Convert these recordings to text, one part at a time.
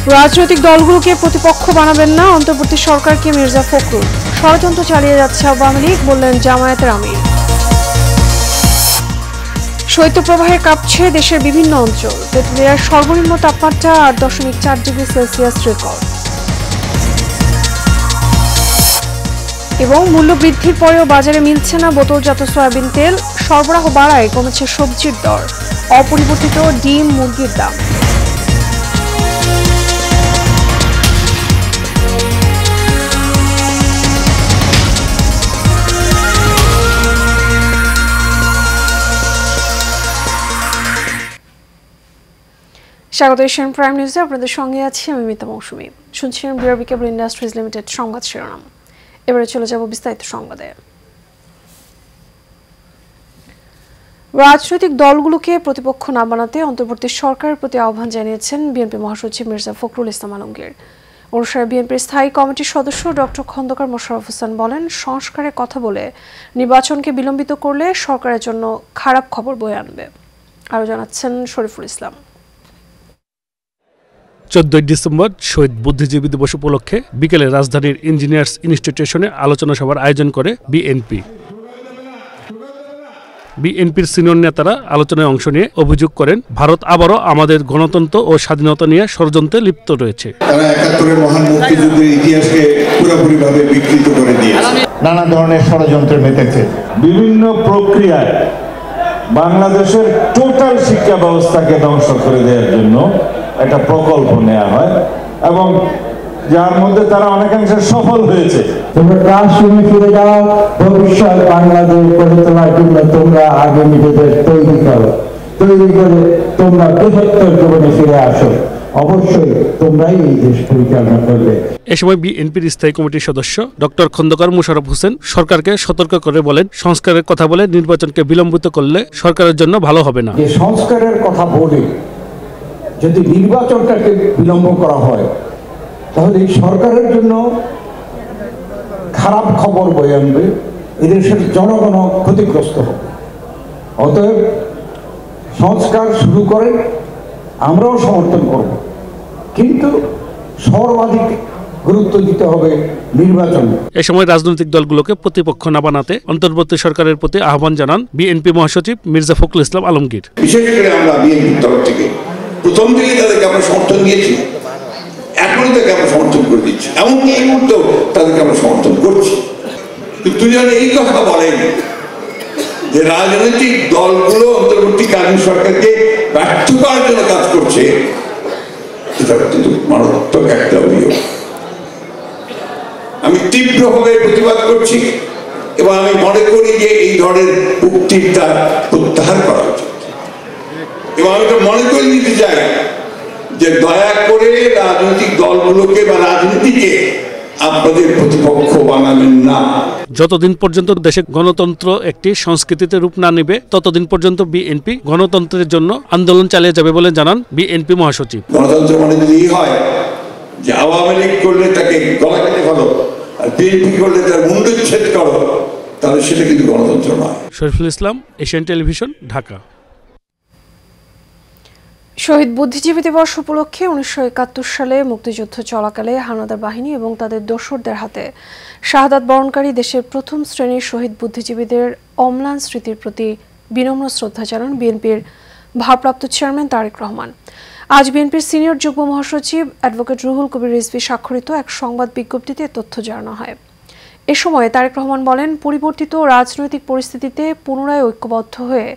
রাজনৈতিক দলগুলোকে প্রতিপক্ষ বানাবেন না, অন্তর্বর্তী সরকারকে মির্জা ফখরুল। ষড়যন্ত্র চালিয়ে যাচ্ছে আওয়ামী লীগ, বললেন জামায়াতের আমির। শৈত্যপ্রবাহে কাঁপছে দেশের বিভিন্ন অঞ্চল। তেঁতুলিয়ার সর্বনিম্ন তাপমাত্রা 8.4 ডিগ্রি সেলসিয়াস রেকর্ড। এবং মূল্য বৃদ্ধির পরেও বাজারে মিলছে না বোতলজাত সয়াবিন তেল। সরবরাহ বাড়ায় কমেছে সবজির দর, অপরিবর্তিত ডিম, মুরগির দাম। স্বাগত এশিয়ান প্রাইম নিউজে, আপনাদের সঙ্গে আছি আমি মিতা মৌসুমী। শুনছিলেন বিআরবি কেবল ইন্ডাস্ট্রিজ লিমিটেড সংবাদ শিরোনাম। এবারে চলে যাব বিস্তারিত সংবাদে। রাজনৈতিক দলগুলোকে প্রতিপক্ষ না বানাতে অন্তর্বর্তী সরকারের প্রতি আহ্বান জানিয়েছেন বিএনপি মহাসচিব মির্জা ফখরুল ইসলাম আলমগীর। অনুষ্ঠানে বিএনপির স্থায়ী কমিটির সদস্য ডক্টর খন্দকার মোশাররফ হোসেন বলেন, সংস্কারের কথা বলে নির্বাচনকে বিলম্বিত করলে সরকারের জন্য খারাপ খবর বয়ে আনবে। আরও জানাচ্ছেন শরীফুল ইসলাম। 14 ডিসেম্বর শহীদ বুদ্ধিজীবী দিবস উপলক্ষে বিকেলে রাজধানীর ইঞ্জিনিয়ার্স ইনস্টিটিউশনে আলোচনা সভার আয়োজন করে বিএনপির সিনিয়র নেতারা আলোচনায় অংশ নিয়ে অভিযোগ করেন, ভারত আবারও আমাদের গণতন্ত্র ও স্বাধীনতা নিয়ে ষড়যন্ত্রে লিপ্ত রয়েছে। তারা 71-এর মহান মুক্তিযুদ্ধের ইতিহাসকে পুরোপুরিভাবে বিকৃত করে দিয়েছে, নানা ধরনের ষড়যন্ত্রে মেতেছে। বিভিন্ন প্রক্রিয়ায় বাংলাদেশের টোটাল শিক্ষা ব্যবস্থাকে ধ্বংস করে দেওয়ার জন্য একটা প্রকল্প নেওয়া হয় এবং যার মধ্যে তারা অনেকাংশে সফল হয়েছে। তোমরা ক্লাসরুমে ফিরে যাও, ভবিষ্যৎ বাংলাদেশ গড়ে তোলার জন্য তোমরা আগে নিজেদের তৈরি করে তোমরা বৃহত্তর জীবনে ফিরে আসো। অবশ্যই তোমরাই এই দেশ পরিচালনা করবে। এ সময় বিএনপির স্থায়ী কমিটির সদস্য ডক্টর খন্দকার মোশাররফ হোসেন সরকারকে সতর্ক করে বলেন, সংস্কারের কথা বলে নির্বাচনকে বিলম্বিত করলে সরকারের জন্য ভালো হবে না। যে সংস্কারের কথা বলে যদি নির্বাচনটাকে বিলম্ব করা হয় তাহলে এই সরকারের জন্য খারাপ খবর বয়ে আনবে, এদেশের জনগণ ক্ষতিগ্রস্ত হবে। অতএব সংস্কার শুরু করে আমরাও সমর্থন করব, কিন্তু সর্বাধিক গুরুত্ব দিতে হবে নির্বাচনে। এ সময় রাজনৈতিক দলগুলোকে প্রতিপক্ষ না বানাতে অন্তর্বর্তী সরকারের প্রতি আহ্বান জানান বিএনপি মহাসচিব মির্জা ফখরুল ইসলাম আলমগীর। বিশেষ করে আমরা বিএনপির তরফ থেকে প্রথম থেকে তাদেরকে আমরা সমর্থন দিয়েছি, এখনই তাকে আমরা সমর্থন করে দিচ্ছি, এমনকি এই মুহূর্তে তাদেরকে আমরা সমর্থন করছি। কিন্তু যেন এই কথা বলেন যে রাজনৈতিক দলগুলো অন্তর্বর্তীকালীন সরকারকে ব্যর্থ করার জন্য কাজ করছে, এটা কিন্তু মারাত্মক একটা অভিযোগ। আমি তীব্রভাবে প্রতিবাদ করছি এবং আমি মনে করি যে এই ধরনের উক্তিটা প্রত্যাহার করা উচিত। এবং আমি তো মনে করে দিতে চাই যে দয়া করে রাজনৈতিক দলগুলোকে বা রাজনীতিকে আপনাদের প্রতিপক্ষ বানাবেন না। যতদিন পর্যন্ত দেশে গণতন্ত্র একটি সংস্কৃতিতে রূপ না নেবে ততদিন পর্যন্ত বিএনপি গণতন্ত্রের জন্য আন্দোলন চালিয়ে যাবে বলে জানান বিএনপি মহাসচিব। গণতন্ত্র মানে যদি হয় যে আওয়ামী লীগ করলে তাকে গলা কেটে ফেলো আর বিএনপি করলে তার মুন্ডুচ্ছেদ করো, তাহলে সেটা কিন্তু গণতন্ত্র নয়। Shariful Islam, Asian television, Dhaka. শহীদ বুদ্ধিজীবী দিবস উপলক্ষে 1971 সালে মুক্তিযুদ্ধ চলাকালে হানাদার বাহিনী এবং তাদের দোসরদের হাতে শাহাদাত বরণকারী দেশের প্রথম শ্রেণীর শহীদ বুদ্ধিজীবীদের অম্লান স্মৃতির প্রতি বিনম্র শ্রদ্ধা জানান বিএনপির ভারপ্রাপ্ত চেয়ারম্যান তারেক রহমান। আজ বিএনপির সিনিয়র যুগ্ম মহাসচিব অ্যাডভোকেট রুহুল কবির রিজভী স্বাক্ষরিত এক সংবাদ বিজ্ঞপ্তিতে তথ্য জানানো হয়। এ সময় তারেক রহমান বলেন, পরিবর্তিত রাজনৈতিক পরিস্থিতিতে পুনরায় ঐক্যবদ্ধ হয়ে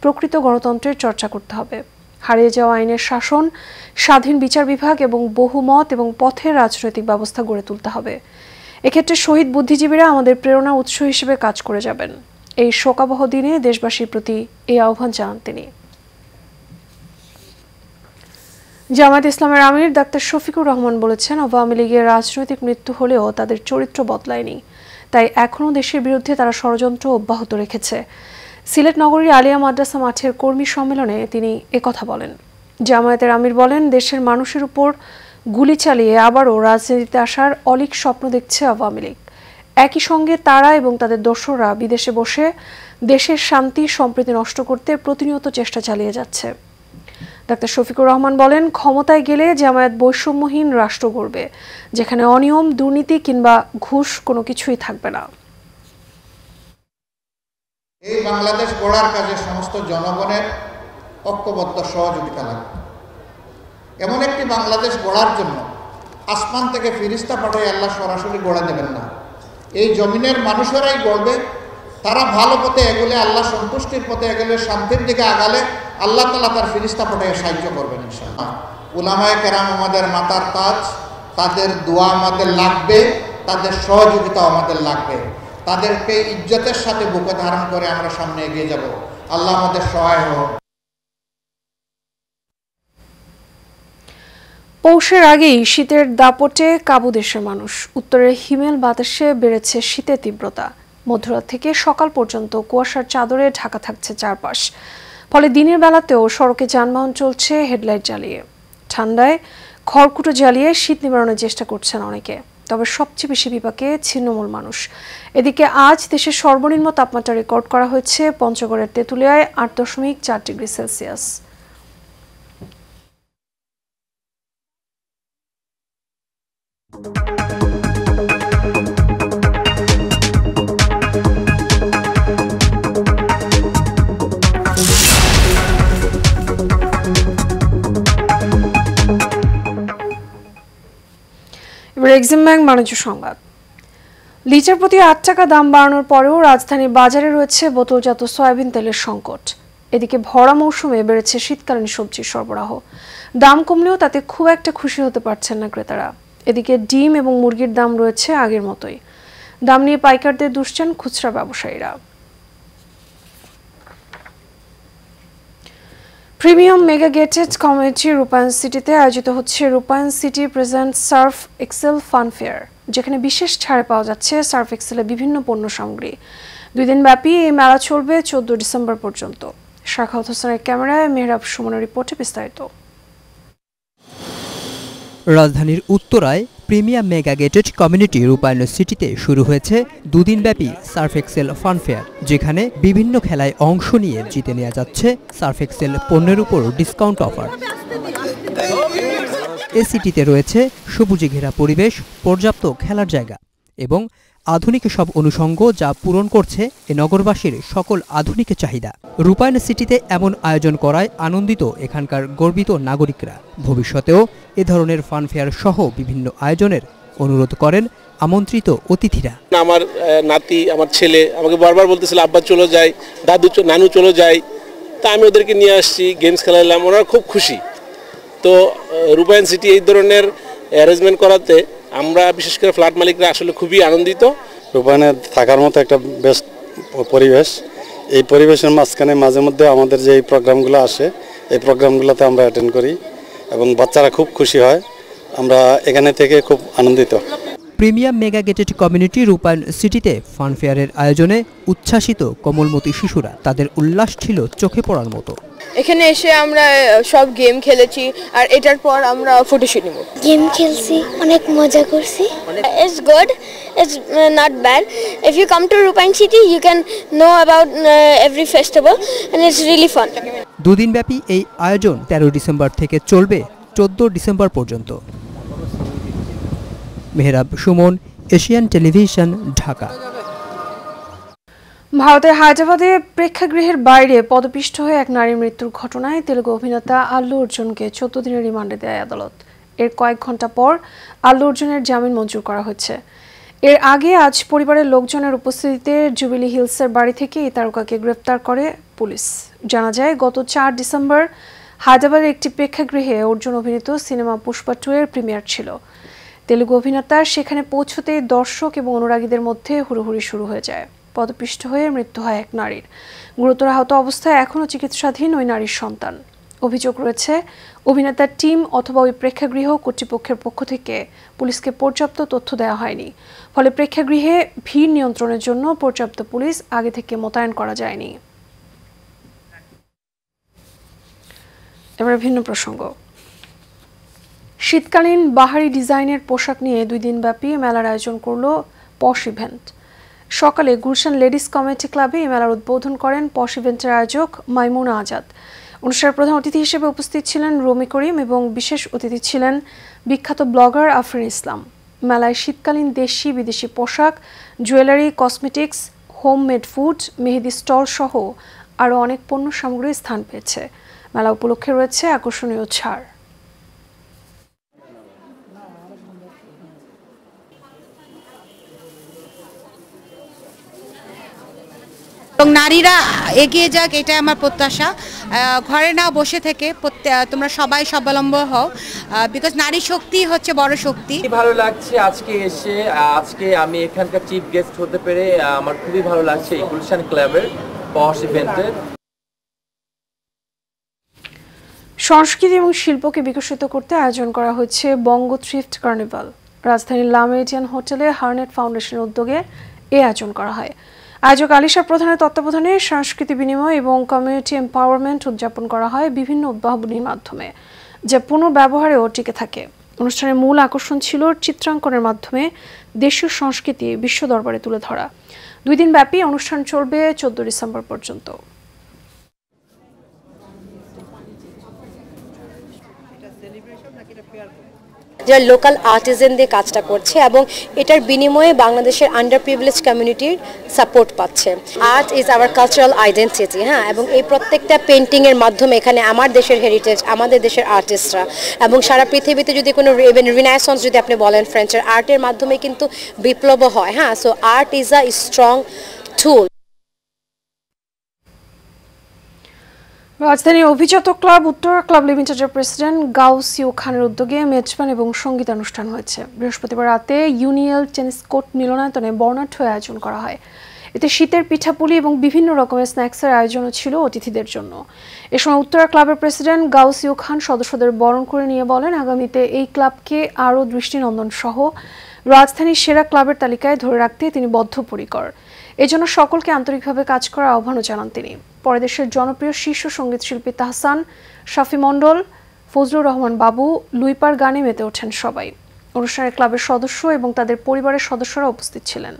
প্রকৃত গণতন্ত্রের চর্চা করতে হবে। হারিয়ে যাওয়া আইনের শাসন, স্বাধীন বিচার বিভাগ এবং বহুমত এবং পথের রাজনৈতিক ব্যবস্থা গড়ে তুলতে হবে। এক্ষেত্রে শহীদ বুদ্ধিজীবীরা আমাদের প্রেরণা উৎস হিসেবে কাজ করে যাবেন। এই শোকাবহ দিনে দেশবাসীর প্রতি এই আহ্বান জানান তিনি। জামায়াত ইসলামের আমির ডাক্তার শফিকুর রহমান বলেছেন, আওয়ামী লীগের রাজনৈতিক মৃত্যু হলেও তাদের চরিত্র বদলায়নি, তাই এখনও দেশের বিরুদ্ধে তারা ষড়যন্ত্র অব্যাহত রেখেছে। সিলেট নগরীর আলিয়া মাদ্রাসা মাঠের কর্মী সম্মেলনে তিনি একথা বলেন। জামায়াতের আমির বলেন, দেশের মানুষের উপর গুলি চালিয়ে আবারও রাজনীতিতে আসার অলীক স্বপ্ন দেখছে আওয়ামী লীগ। একই সঙ্গে তারা এবং তাদের দোসররা বিদেশে বসে দেশের শান্তি সম্প্রীতি নষ্ট করতে প্রতিনিয়ত চেষ্টা চালিয়ে যাচ্ছে। ডাক্তার শফিকুর রহমান বলেন, ক্ষমতায় গেলে জামায়াত বৈষম্যহীন রাষ্ট্র গড়বে, যেখানে অনিয়ম, দুর্নীতি কিংবা ঘুষ কোনো কিছুই থাকবে না। এই বাংলাদেশ গড়ার কাজে সমস্ত জনগণের ঐক্যবদ্ধ সহযোগিতা লাগবে। এমন একটি বাংলাদেশ গড়ার জন্য আসমান থেকে ফিরিস্তা পাঠিয়ে আল্লাহ সরাসরি গড়ে দেবেন না। এই জমিনের মানুষেরাই গড়বে। তারা ভালো পথে এগোলে, আল্লাহ সন্তুষ্টির পথে এগোলে, শান্তির দিকে আগালে আল্লাহ তাআলা তার ফিরিস্তা পাঠিয়ে সাহায্য করবেন ইনশাআল্লাহ। উলামায়ে কেরাম আমাদের মাথার তাজ, তাদের দোয়া আমাদের লাগবে, তাদের সহযোগিতা আমাদের লাগবে। তাদেরকে ইজ্জতের সাথে বুকে ধারণ করে আমরা সামনে এগিয়ে যাব। আল্লাহ আমাদের সহায় হোক। পৌষের আগেই শীতের দাপটে কাবু দেশের মানুষ। উত্তরের হিমেল বাতাসে বেড়েছে শীতের তীব্রতা। মধ্যরাত থেকে সকাল পর্যন্ত কুয়াশার চাদরে ঢাকা থাকছে চারপাশ। ফলে দিনের বেলাতেও সড়কে যানবাহন চলছে হেডলাইট জ্বালিয়ে। ঠান্ডায় খড়কুটো জ্বালিয়ে শীত নিবারণের চেষ্টা করছেন অনেকে। তবে সবচেয়ে বেশি বিপাকে ছিন্নমূল মানুষ। এদিকে আজ দেশের সর্বনিম্ন তাপমাত্রা রেকর্ড করা হয়েছে পঞ্চগড়ের তেঁতুলিয়ায় 8.4 ডিগ্রি সেলসিয়াস। এক্সিম ব্যাংক বাণিজ্য সংবাদ। লিটার প্রতি 8 টাকা দাম বাড়ানোর পরেও রাজধানীর বাজারে রয়েছে বোতলজাত সয়াবিন তেলের সংকট। এদিকে ভরা মৌসুমে বেড়েছে শীতকালীন সবজির সরবরাহ। দাম কমলেও তাতে খুব একটা খুশি হতে পারছেন না ক্রেতারা। এদিকে ডিম এবং মুরগির দাম রয়েছে আগের মতোই। দাম নিয়ে পাইকারদের দুষছেন খুচরা ব্যবসায়ীরা। প্রিমিয়াম মেগা গেটেড কমিউনিটি রূপায়ণ সিটিতে আয়োজিত হচ্ছে Rupayan city present Surf Excel fun fair, যেখানে বিশেষ ছাড়ে পাওয়া যাচ্ছে সার্ফ এক্সেলের বিভিন্ন পণ্য সামগ্রী। 2 দিন ব্যাপী এই মেলা চলবে 14 ডিসেম্বর পর্যন্ত। শাখাওয়াত হোসেনের ক্যামেরায় মেহরাব সুমনের রিপোর্টে বিস্তারিত। রাজধানীর উত্তরায় প্রিমিয়াম মেগা গেটেড কমিউনিটি রূপায়ণ সিটিতে শুরু হয়েছে 2 দিনব্যাপী সার্ফ এক্সেল ফান ফেয়ার, যেখানে বিভিন্ন খেলায় অংশ নিয়ে জিতে নেওয়া যাচ্ছে সার্ফ এক্সেল পণ্যের উপর ডিসকাউন্ট অফার। এই সিটিতে রয়েছে সবুজে ঘেরা পরিবেশ, পর্যাপ্ত খেলার জায়গা এবং আধুনিক সব অনুষঙ্গ, যা পূরণ করছে এ নগরবাসীর সকল আধুনিক চাহিদা। রূপায়ণ সিটিতে এমন আয়োজন করায় আনন্দিত এখানকার গর্বিত নাগরিকরা। ভবিষ্যতেও এ ধরনের ফান ফেয়ার সহ বিভিন্ন আয়োজনের অনুরোধ করেন আমন্ত্রিত অতিথিরা। আমার নাতি, আমার ছেলে আমাকে বারবার বলতেছিল, আব্বা চলে যাই, নানু চলে যাই। তা আমি ওদেরকে নিয়ে আসছি, গেমস খেলালাম, ওরা খুব খুশি। তো রূপায়ণ সিটি এই ধরনের অ্যারেঞ্জমেন্ট করাতে আমরা বিশেষ করে ফ্ল্যাট মালিকরা আসলে খুবই আনন্দিত। রূপায়ণে থাকার মতো একটা বেস্ট পরিবেশ। এই পরিবেশের মাঝখানে মাঝে মধ্যে আমাদের যে প্রোগ্রামগুলো আসে, এই প্রোগ্রামগুলোতে আমরা অ্যাটেন্ড করি এবং বাচ্চারা খুব খুশি হয়। আমরা এখানে থেকে খুব আনন্দিত। প্রিমিয়াম মেগা গেটেড কমিউনিটি রূপায়ণ সিটিতে ফান ফেয়ারের আয়োজনে উচ্ছ্বাসিত কোমলমতি শিশুরা। তাদের উল্লাস ছিল চোখে পড়ার মতো। এখানে এসে আমরা সব গেম খেলেছি, আর এটার পর আমরা ফটোশুট নিব। গেম খেলছি, অনেক মজা করছি। It's good, it's not bad. If you come to Rupine City, you can know about every festival and it's really fun. 2 দিনব্যাপী এই আয়োজন 13 ডিসেম্বর থেকে চলবে 14 ডিসেম্বর পর্যন্ত। Mehrab Suman, Asian television, Dhaka. ভারতের হায়দ্রাবাদে প্রেক্ষাগৃহের বাইরে পদপিষ্ট হয়ে এক নারীর মৃত্যুর ঘটনায় তেলুগু অভিনেতা আল্লু অর্জুনকে 14 দিনের রিমান্ডে দেয় আদালত। এর কয়েক ঘন্টা পর আল্লু অর্জুনের জামিন মঞ্জুর করা হয়েছে। এর আগে আজ পরিবারের লোকজনের উপস্থিতিতে জুবিলি হিলসের বাড়ি থেকে এই তারকাকে গ্রেপ্তার করে পুলিশ। জানা যায়, গত 4 ডিসেম্বর হায়দ্রাবাদের একটি প্রেক্ষাগৃহে অর্জুন অভিনীত সিনেমা পুষ্পা 2 এর প্রিমিয়ার ছিল। তেলুগু অভিনেতার সেখানে পৌঁছতে দর্শক এবং অনুরাগীদের মধ্যে হুড়োহুড়ি শুরু হয়ে যায়। পদপিষ্ট হয়ে মৃত্যু হয় এক নারীর। গুরুতর আহত অবস্থায় এখনও চিকিৎসাধীন ওই নারীর সন্তান। অভিযোগ রয়েছে, অভিনেতার টিম অথবা ওই প্রেক্ষাগৃহ কর্তৃপক্ষের পক্ষ থেকে পুলিশকে পর্যাপ্ত তথ্য দেওয়া হয়নি। ফলে প্রেক্ষাগৃহে ভিড় নিয়ন্ত্রণের জন্য পর্যাপ্ত পুলিশ আগে থেকে মোতায়েন করা যায়নি। এবার ভিন্ন প্রসঙ্গ। শীতকালীন বাহারি ডিজাইনের পোশাক নিয়ে 2 দিনব্যাপী মেলার আয়োজন করল পশ ইভেন্ট। সকালে গুলশান লেডিস কমিউনিটি ক্লাবে এই মেলার উদ্বোধন করেন পশ ইভেন্টের আয়োজক মাইমুনা আজাদ। অনুষ্ঠানের প্রধান অতিথি হিসেবে উপস্থিত ছিলেন রমি করিম এবং বিশেষ অতিথি ছিলেন বিখ্যাত ব্লগার আফরিন ইসলাম। মেলায় শীতকালীন দেশি বিদেশি পোশাক, জুয়েলারি, কসমেটিক্স, হোমমেড ফুড, মেহেদি স্টল সহ আরও অনেক পণ্য সামগ্রী স্থান পেয়েছে। মেলা উপলক্ষে রয়েছে আকর্ষণীয় ছাড়। এবং নারীরা এগিয়ে যাক, এটা আমার প্রত্যাশা। ঘরে না বসে থেকে তোমরা সবাই স্বাবলম্বী হও, বিকজ নারী শক্তি হচ্ছে বড় শক্তি। ভালো লাগছে আজকে এসে, আজকে আমি এখানকার চিফ গেস্ট হতে পেরে আমার খুবই ভালো লাগছে এই গুলশান ক্লাবের পশ ইভেন্টে। সংস্কৃতি এবং শিল্পকে বিকশিত করতে আয়োজন করা হচ্ছে বঙ্গ থ্রিফট কার্নিভাল। রাজধানীর লা মেরিডিয়ান হোটেলে হারনেট ফাউন্ডেশনের উদ্যোগে এই আয়োজন করা হয়। আয়োজক আলিশা প্রধানের তত্ত্বাবধানে সংস্কৃতি বিনিময় এবং কমিউনিটি এম্পাওয়ারমেন্ট উদযাপন করা হয় বিভিন্ন উদ্ভাবনীর মাধ্যমে, যা পুনর্ব্যবহারেও টিকে থাকে। অনুষ্ঠানের মূল আকর্ষণ ছিল চিত্রাঙ্কনের মাধ্যমে দেশীয় সংস্কৃতি বিশ্ব দরবারে তুলে ধরা। 2 দিন ব্যাপী অনুষ্ঠান চলবে 14 ডিসেম্বর পর্যন্ত। যারা লোকাল আর্টিজানদের কাজটা করছে এবং এটার বিনিময়ে বাংলাদেশের আন্ডার প্রিভিলেজ কমিউনিটির সাপোর্ট পাচ্ছে। Art is our cultural identity, হ্যাঁ, এবং এই প্রত্যেকটা পেন্টিংয়ের মাধ্যমে এখানে আমার দেশের হেরিটেজ, আমাদের দেশের আর্টিস্টরা এবং সারা পৃথিবীতে যদি কোনো রিনাইসেন্স যদি আপনি বলেন ফ্রেঞ্চের আর্টের মাধ্যমে কিন্তু বিপ্লব হয়। হ্যাঁ, so art is a strong tool. রাজধানীর অভিজাত ক্লাব উত্তরা ক্লাব লিমিটেডের প্রেসিডেন্ট গাউস ইউ খানের উদ্যোগে মেজবান এবং সঙ্গীতানুষ্ঠান হয়েছে। বৃহস্পতিবার রাতে ইউনিয়ন টেনিস কোর্ট মিলনায়তনে বর্ণাঢ্য আয়োজন করা হয়। এতে শীতের পিঠাপুলি এবং বিভিন্ন রকমের স্ন্যাক্সের আয়োজনও ছিল অতিথিদের জন্য। এ সময় উত্তরা ক্লাবের প্রেসিডেন্ট গাউস ইউ খান সদস্যদের বরণ করে নিয়ে বলেন, আগামীতে এই ক্লাবকে আরও দৃষ্টিনন্দন সহ রাজধানীর সেরা ক্লাবের তালিকায় ধরে রাখতে তিনি বদ্ধপরিকর। এজন্য সকলকে আন্তরিকভাবে কাজ করার আহ্বানও জানান তিনি। পরে দেশের জনপ্রিয় শীর্ষ সঙ্গীত শিল্পী তাহসান, শাফি মণ্ডল, ফজলুর রহমান বাবু, লুইপার গানে মেতে ওঠেন সবাই। অনুষ্ঠানে ক্লাবের সদস্য এবং তাদের পরিবারের সদস্যরা উপস্থিত ছিলেন।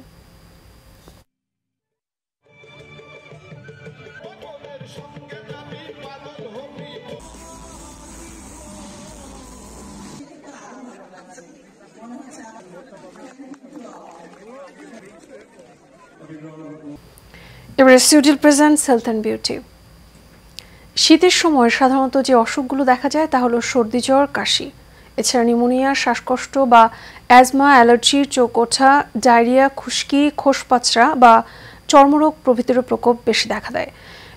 এবারে সুডিল প্রেজেন্টস হেলথ অ্যান্ড বিউটি। শীতের সময় সাধারণত যে অসুখগুলো দেখা যায় তা হলো সর্দি, জ্বর, কাশি। এছাড়া নিউমোনিয়া, শ্বাসকষ্ট বা অ্যাজমা, অ্যালার্জি, চোখ ওঠা, ডায়রিয়া, খুশকি, খোসপাচড়া বা চর্মরোগ প্রভৃতির প্রকোপ বেশি দেখা দেয়।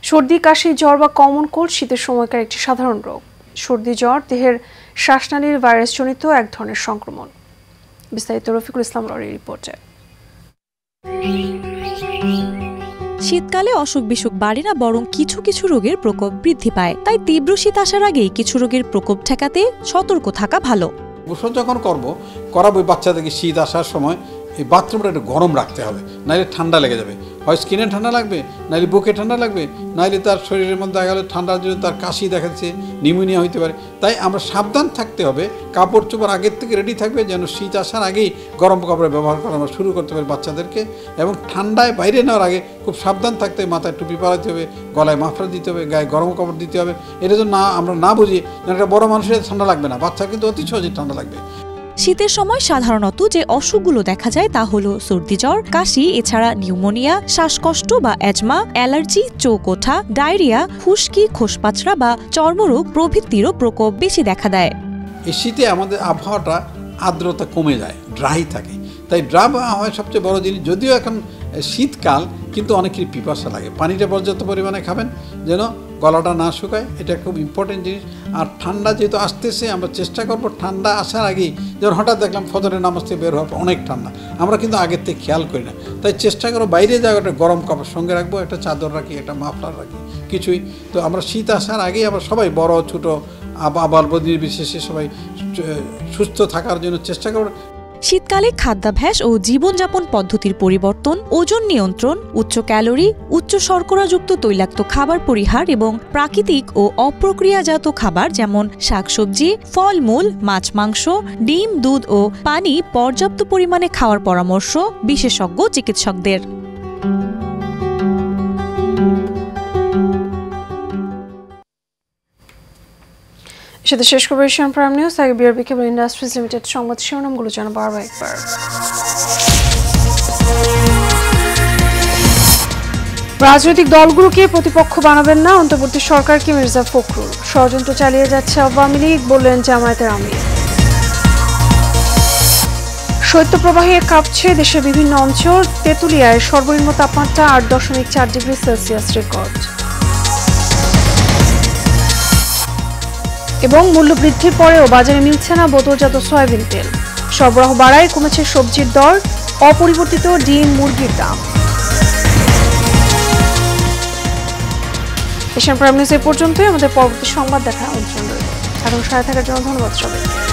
সর্দি, কাশি, জ্বর বা কমন কোল্ড শীতের সময়কার একটি সাধারণ রোগ। সর্দি জ্বর দেহের শ্বাসনালীর ভাইরাসজনিত এক ধরনের সংক্রমণ। বিস্তারিত রফিকুল ইসলাম লরির রিপোর্টে। শীতকালে অসুখ বিসুখ বাড়ে না, বরং কিছু কিছু রোগের প্রকোপ বৃদ্ধি পায়। তাই তীব্র শীত আসার আগেই কিছু রোগের প্রকোপ ঠেকাতে সতর্ক থাকা ভালো। গোসল যখন করাবো বাচ্চাদেরকে শীত আসার সময় এই বাথরুমটা একটু গরম রাখতে হবে, নাইলে ঠান্ডা লেগে যাবে। হয় স্কিনে ঠান্ডা লাগবে, নাইলে বুকে ঠান্ডা লাগবে, নাইলে তার শরীরের মধ্যে দেখা গেলে ঠান্ডার জন্য তার কাশি দেখা যাচ্ছে, নিউমোনিয়া হইতে পারে। তাই আমরা সাবধান থাকতে হবে, কাপড় চোপড় আগের থেকে রেডি থাকবে যেন শীত আসার আগেই গরম কাপড় ব্যবহার করা আমরা শুরু করতে পারি বাচ্চাদেরকে। এবং ঠান্ডায় বাইরে নেওয়ার আগে খুব সাবধান থাকতে হবে, মাথায় টুপি পরাতে হবে, গলায় মাফলার দিতে হবে, গায়ে গরম কাপড় দিতে হবে। এটা যেন আমরা না বুঝি যেন একটা বড় মানুষের ঠান্ডা লাগবে না, বাচ্চা কিন্তু অতি সহজে ঠান্ডা লাগবে। শীতের সময় সাধারণত যে অসুখগুলো দেখা যায় তা হলো সর্দি, জ্বর, কাশি, এছাড়া নিউমোনিয়া, শ্বাসকষ্ট বা অ্যাজমা, অ্যালার্জি, চোখ ওঠা, ডায়রিয়া, খুশকি, খোসপাচড়া বা চর্মরোগ প্রভৃতিরও প্রকোপ বেশি দেখা দেয়। এই শীতে আমাদের আবহাওয়াটা আর্দ্রতা কমে যায়, ড্রাই থাকে। তাই ড্রাই আবহাওয়া সবচেয়ে বড় জিনিস। যদিও এখন শীতকাল, কিন্তু অনেকেরই পিপাসা লাগে। পানিটা পর্যাপ্ত পরিমাণে খাবেন যেন গলাটা না শুকায়, এটা খুব ইম্পর্টেন্ট জিনিস। আর ঠান্ডা যেহেতু আসতেছে, আমরা চেষ্টা করবো ঠান্ডা আসার আগেই, যেমন হঠাৎ দেখলাম ফজরের নামাজ থেকে বের হওয়ার পর অনেক ঠান্ডা, আমরা কিন্তু আগের থেকে খেয়াল করি না। তাই চেষ্টা করো বাইরে যাওয়া, একটা গরম কাপড় সঙ্গে রাখবো, একটা চাদর রাখি, একটা মাফলার রাখি, কিছুই। তো আমরা শীত আসার আগেই আমরা সবাই বড় ছোট আবার নির্বিশেষে সবাই সুস্থ থাকার জন্য চেষ্টা করব। শীতকালে খাদ্যাভ্যাস ও জীবনযাপন পদ্ধতির পরিবর্তন, ওজন নিয়ন্ত্রণ, উচ্চ ক্যালোরি, উচ্চ শর্করাযুক্ত তৈলাক্ত খাবার পরিহার এবং প্রাকৃতিক ও অপ্রক্রিয়াজাত খাবার যেমন শাকসবজি, ফলমূল, মাছ, মাংস, ডিম, দুধ ও পানি পর্যাপ্ত পরিমাণে খাওয়ার পরামর্শ বিশেষজ্ঞ চিকিৎসকদের। সাথে শেষ করবো এশিয়ান প্রাইম নিউজ। আগে বিআরবি কেবল ইন্ডাস্ট্রিজ লিমিটেড সংবাদ শিরোনামগুলো জানাবো আরও একবার। রাজনৈতিক দলগুলোকে প্রতিপক্ষ বানাবেন না, অন্তর্বর্তী সরকারকে মির্জা ফখরুল। ষড়যন্ত্র চালিয়ে যাচ্ছে আওয়ামী লীগ, বললেন জামায়াতের আমির। শৈত্যপ্রবাহে কাঁপছে দেশের বিভিন্ন অঞ্চল, তেঁতুলিয়ায় সর্বনিম্ন তাপমাত্রা 8.4 ডিগ্রি সেলসিয়াস রেকর্ড। এবং মূল্য বৃদ্ধির পরেও বাজারে মিলছে না বোতলজাত সয়াবিন তেল। সরবরাহ বাড়ায় কমেছে সবজির দর, অপরিবর্তিত ডিম মুরগির দাম। এশিয়ান প্রাইম নিউজ এ পর্যন্তই। আমাদের পরবর্তী সংবাদ দেখার আমন্ত্রণ রইল। এখন সাথে থাকার জন্য ধন্যবাদ সবাইকে।